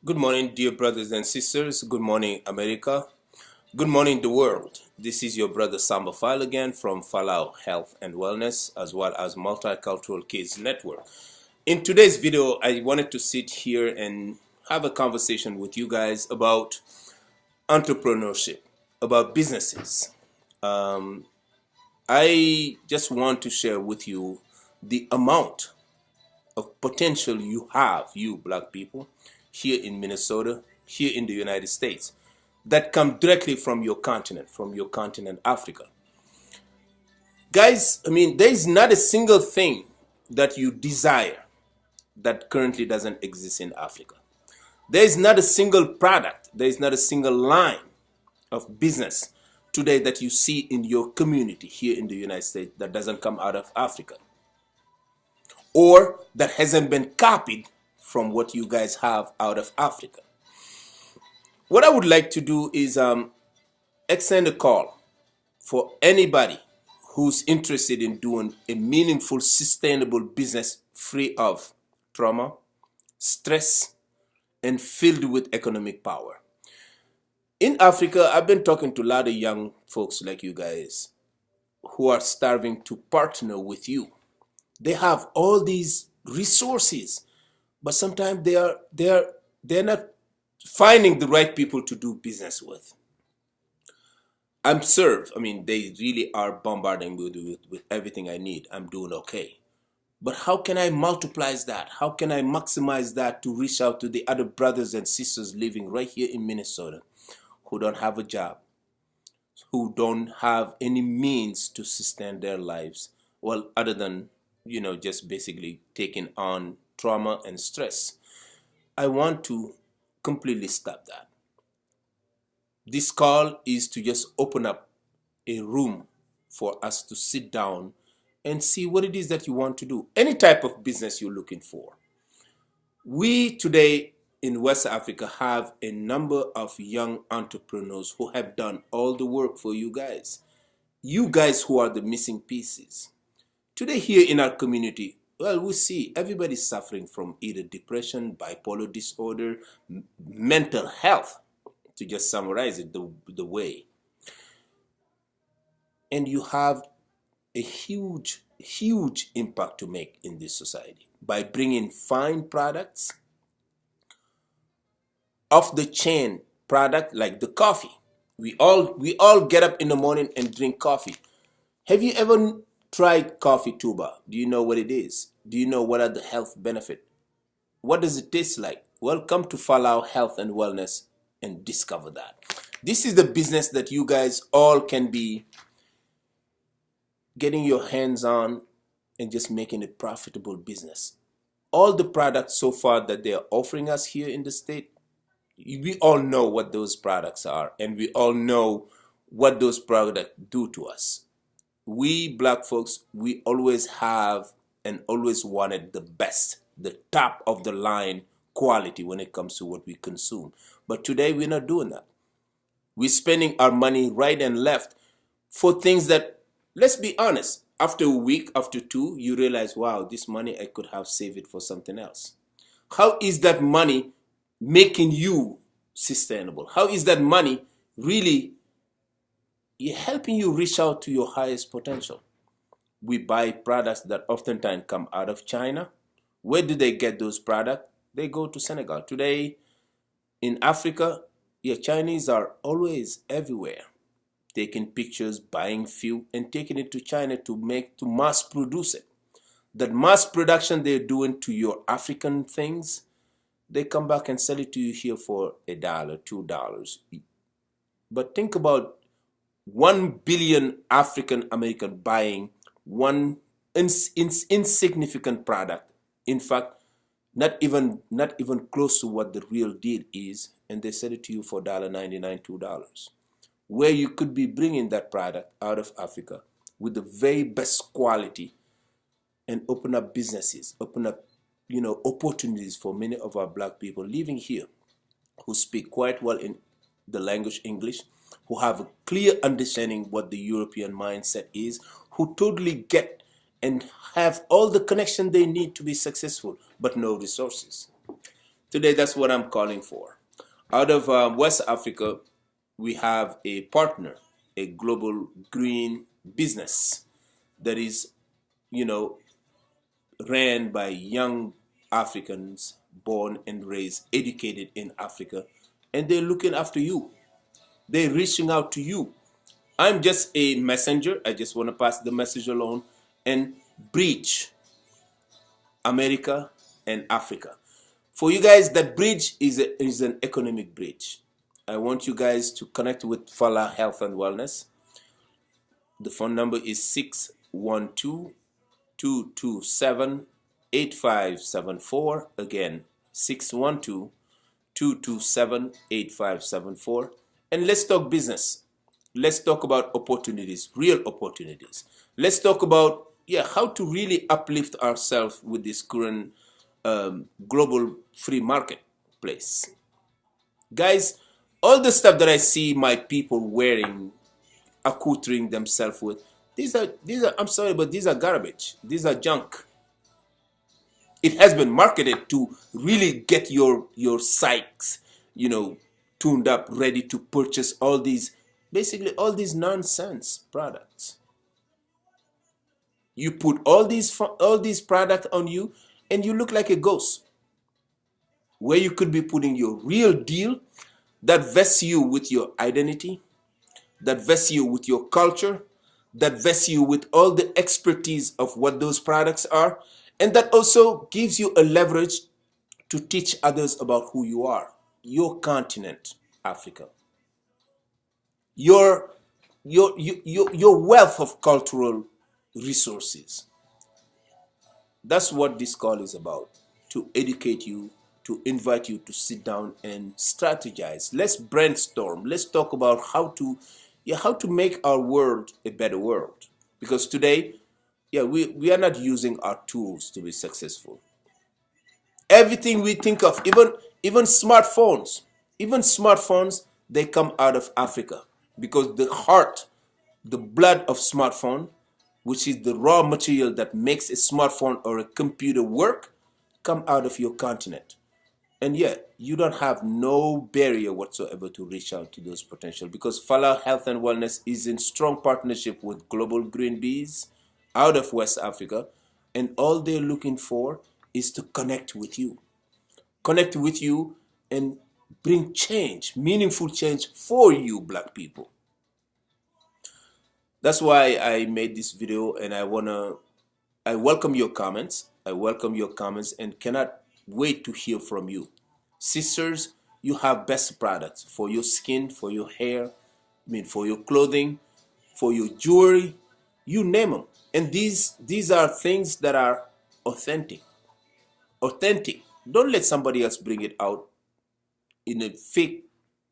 Good morning, dear brothers and sisters. Good morning, America. Good morning, the world. This is your brother Samba File again from Fallaw Health and Wellness, as well as Multicultural Kids Network. In today's video, I wanted to sit here and have a conversation with you guys about entrepreneurship, about businesses. I just want to share with you the amount of potential you have, you black people, here in Minnesota, here in the United States, that come directly from your continent, Africa. Guys, I mean, there is not a single thing that you desire that currently doesn't exist in Africa. There is not a single product, there is not a single line of business today that you see in your community here in the United States that doesn't come out of Africa, or that hasn't been copied from what you guys have out of Africa. What I would like to do is extend a call for anybody who's interested in doing a meaningful, sustainable business free of trauma, stress, and filled with economic power. In Africa, I've been talking to a lot of young folks like you guys who are starving to partner with you. They have all these resources, but sometimes they're not finding the right people to do business with. I'm served. I mean, they really are bombarding me with everything I need. I'm doing okay. But how can I multiply that? How can I maximize that to reach out to the other brothers and sisters living right here in Minnesota who don't have a job, who don't have any means to sustain their lives, well, other than, just basically taking on trauma and stress? I want to completely stop that. This call is to just open up a room for us to sit down and see what it is that you want to do. Any type of business you're looking for. We today in West Africa have a number of young entrepreneurs who have done all the work for you guys. You guys who are the missing pieces. Today here in our community, well, we see everybody's suffering from either depression, bipolar disorder, mental health, to just summarize it the way. And you have a huge, huge impact to make in this society by bringing fine products, off the chain product like the coffee. We all get up in the morning and drink coffee. Have you ever tried coffee tuba? Do you know what it is? Do you know what are the health benefits? What does it taste like? Well, come to Fallaw Health and Wellness and discover that. This is the business that you guys all can be getting your hands on and just making a profitable business. All the products so far that they are offering us here in the state, we all know what those products are, and we all know what those products do to us. We black folks, we always have and always wanted the best, the top of the line quality when it comes to what we consume. But today we're not doing that. We're spending our money right and left for things that, let's be honest, after a week, after two, you realize, wow, this money, I could have saved it for something else. How is that money making you sustainable? How is that money really helping you reach out to your highest potential? We buy products that oftentimes come out of China. Where do they get those products? They go to Senegal. Today in Africa, Chinese are always everywhere, taking pictures, buying few, and taking it to China to mass produce it. That mass production they're doing to your African things, they come back and sell it to you here for $1, $2. But think about 1 billion African American buying one insignificant product. In fact, not even close to what the real deal is, and they sell it to you for $1.99, $2. Where you could be bringing that product out of Africa with the very best quality and open up businesses, open up opportunities for many of our black people living here who speak quite well in the language English, who have a clear understanding what the European mindset is, who totally get and have all the connection they need to be successful, but no resources. Today, that's what I'm calling for. Out of West Africa, we have a partner, a global green business that is, you know, ran by young Africans born and raised, educated in Africa, and they're looking after you. They're reaching out to you. I'm just a messenger. I just want to pass the message along and bridge America and Africa. For you guys, that bridge is an economic bridge. I want you guys to connect with Fallaw Health and Wellness. The phone number is 612-227-8574. Again, 612-227-8574. And let's talk business. Let's talk about opportunities, real opportunities. Let's talk about how to really uplift ourselves with this current global free marketplace. Guys, all the stuff that I see my people wearing, accoutring themselves with, these are I'm sorry, but these are garbage. These are junk. It has been marketed to really get your psyches, tuned up, ready to purchase all these, basically all these nonsense products. You put all these products on you and you look like a ghost. Where you could be putting your real deal that vests you with your identity, that vests you with your culture, that vests you with all the expertise of what those products are, and that also gives you a leverage to teach others about who you are, your continent, Africa. Your wealth of cultural resources. That's what this call is about, to educate you, to invite you to sit down and strategize. Let's brainstorm. Let's talk about how to make our world a better world. Because today, we are not using our tools to be successful. Everything we think of, even smartphones, they come out of Africa, because the heart, the blood of smartphone, which is the raw material that makes a smartphone or a computer work, come out of your continent. And yet, you don't have no barrier whatsoever to reach out to those potential, because Fallaw Health and Wellness is in strong partnership with Global Greenbiz out of West Africa, and all they're looking for is to connect with you. Connect with you and bring change, meaningful change for you, Black people. That's why I made this video, and I welcome your comments. I welcome your comments and cannot wait to hear from you. Sisters, you have best products for your skin, for your hair, for your clothing, for your jewelry, you name them. And these are things that are authentic. Authentic. Don't let somebody else bring it out in a fake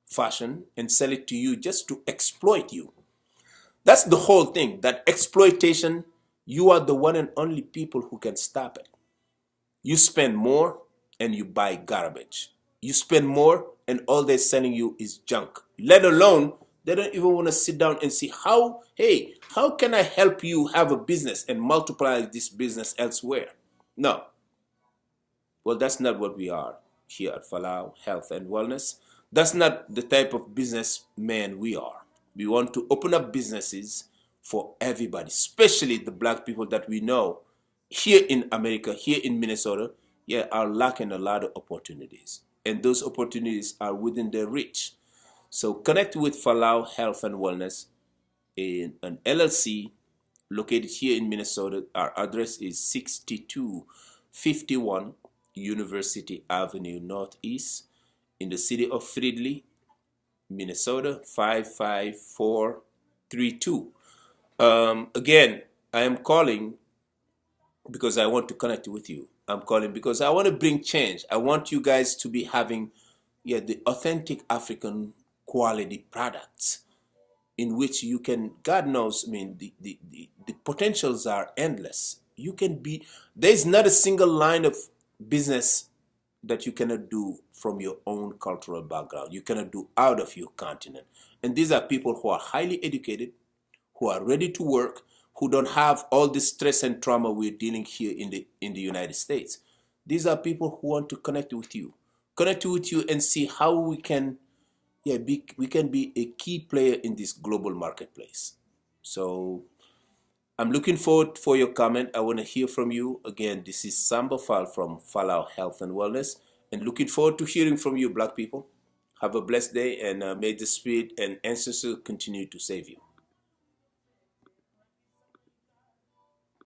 fashion and sell it to you just to exploit you. That's the whole thing. That exploitation, you are the one and only people who can stop it. You spend more and you buy garbage. You spend more and all they're selling you is junk. Let alone, they don't even want to sit down and see how can I help you have a business and multiply this business elsewhere? No. Well, that's not what we are here at Fallaw Health and Wellness. That's not the type of businessman we are. We want to open up businesses for everybody, especially the Black people that we know here in America, here in Minnesota, are lacking a lot of opportunities. And those opportunities are within their reach. So connect with Fallaw Health and Wellness, in an LLC located here in Minnesota. Our address is 6251 University Avenue Northeast in the city of Fridley, Minnesota 55432. Again, I am calling because I want to connect with you. I'm calling because I want to bring change. I want you guys to be having the authentic African quality products in which you can, God knows, the potentials are endless. You can be, there's not a single line of business that you cannot do from your own cultural background. You cannot do out of your continent. And these are people who are highly educated, who are ready to work, who don't have all the stress and trauma we're dealing here in the United States. These are people who want to connect with you. connect with you and see how we can, we can be a key player in this global marketplace. So I'm looking forward for your comment. I want to hear from you. Again, this is Samba Fall from Fallaw Health and Wellness, and looking forward to hearing from you, Black people. Have a blessed day, and may the Spirit and ancestors continue to save you.